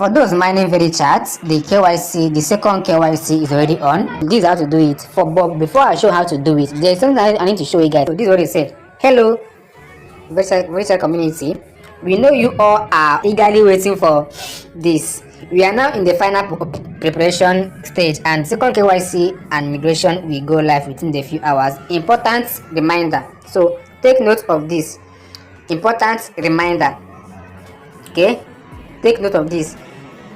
For those mining Verychat, the KYC, the second KYC is already on. This is how to do it. But before I show how to do it, there's something I need to show you guys. So this is what it said. Hello, Verychat community. We know you all are eagerly waiting for this. We are now in the final preparation stage, and second KYC and migration will go live within a few hours. Important reminder. So take note of this. Important reminder. Okay, take note of this.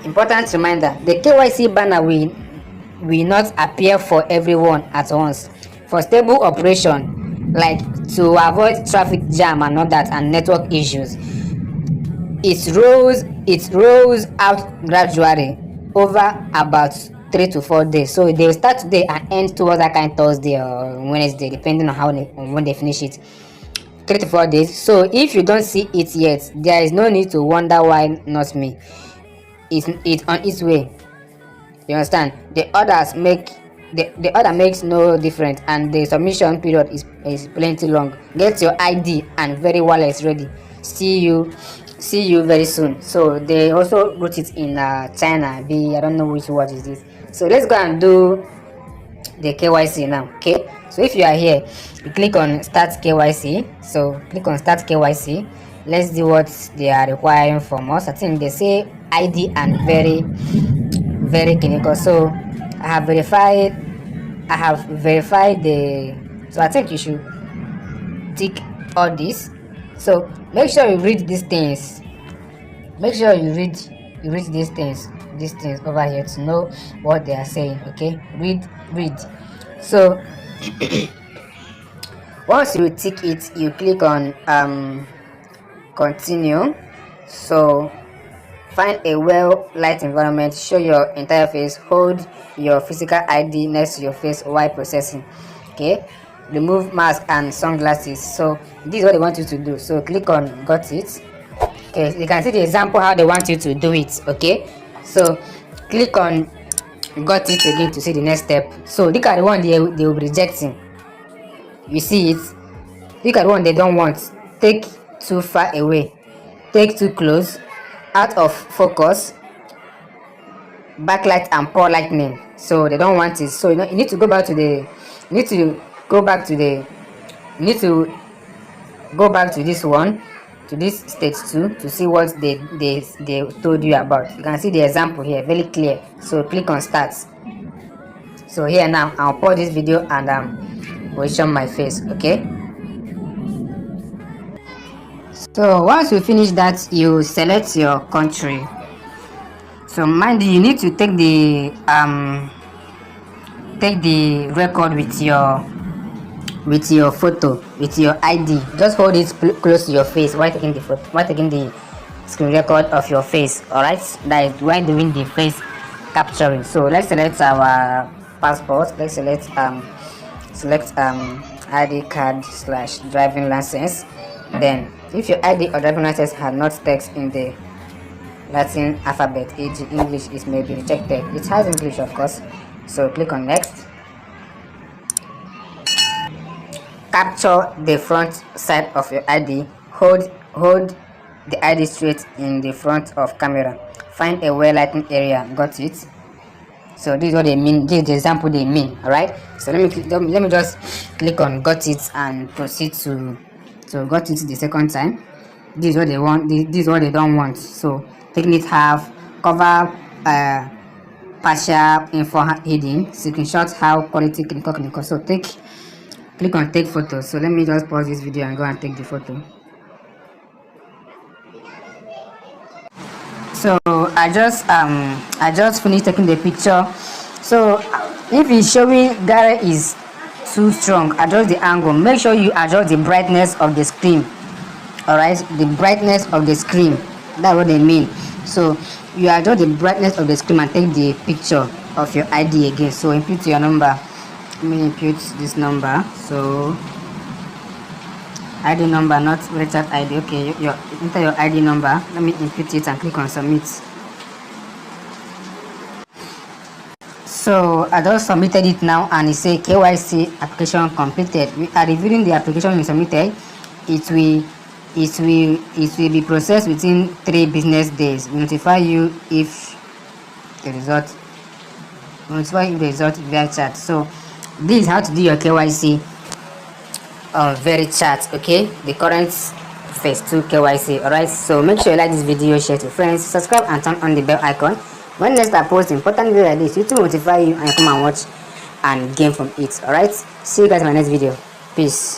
Important reminder: the KYC banner will not appear for everyone at once. For stable operation, like to avoid traffic jam and all that and network issues, it rolls out gradually over about 3 to 4 days. So they will start today and end towards that kind of Thursday or Wednesday, depending on when they finish it. 3 to 4 days. So if you don't see it yet, there is no need to wonder why not me. It's on its way. You understand? The order makes no difference, and the submission period is plenty long. Get your ID and very wallet ready. See you very soon. So they also wrote it in China. I don't know which word is this. So let's go and do the KYC now. Okay, so if you are here, you click on start KYC. So click on start KYC. Let's see what they are requiring from us. I think they say ID and very clinical. So I have verified so I think you should tick all this. So make sure you read these things. Make sure you read these things over here to know what they are saying. Okay, read. So once you tick it, you click on continue. So find a well light environment, show your entire face, hold your physical ID next to your face while processing. Okay, remove mask and sunglasses. So this is what they want you to do. So click on got it. Okay, you can see the example how they want you to do it. Okay, so click on got it again to see the next step. So look at the one they will be rejecting. You see it? Look at the one they don't want. Take too far away, take too close, out of focus, backlight and poor lightning. So they don't want it. So you need to go back to this one, to this stage 2, to see what they told you about. You can see the example here, very clear. So click on start. So here now I'll pause this video and position my face. Okay, so once you finish that, you select your country. So mind you need to take the record with your photo, with your ID. Just hold it close to your face while taking the photo, while taking the screen record of your face. All right, that is while doing the face capturing. So let's select our passport. Let's select ID card / driving license. Then if your ID or driving license has not text in the Latin alphabet, e.g. English, is maybe rejected. It has English, of course. So click on next. Capture the front side of your ID. Hold the ID straight in the front of camera. Find a well lighting area. Got it? So this is what they mean. This is the example they mean. All right. So let me just click on got it and proceed to got it the second time. This is what they want. This is what they don't want. So technique have cover partial info hidden, screenshot how quality clinical. So click on take photo. So let me just pause this video and go and take the photo. So I just finished taking the picture. So if it's showing Gary is too strong, adjust the angle. Make sure you adjust the brightness of the screen. All right, the brightness of the screen, that's what they mean. So you adjust the brightness of the screen and take the picture of your ID again. So input your number. Let me input this number. So ID number, not Verychat ID. Okay, enter your ID number. Let me input it and click on submit. So I just submitted it now, and it says KYC application completed. We are reviewing the application you submitted. It will it will be processed within 3 business days. We notify you if the result via chat. So this is how to do your KYC on Verychat. Okay, the current phase 2 KYC. Alright, so make sure you like this video, share to friends, subscribe and turn on the bell icon. When next I post important video like this, it will notify you and you come and watch and gain from it. Alright, see you guys in my next video. Peace.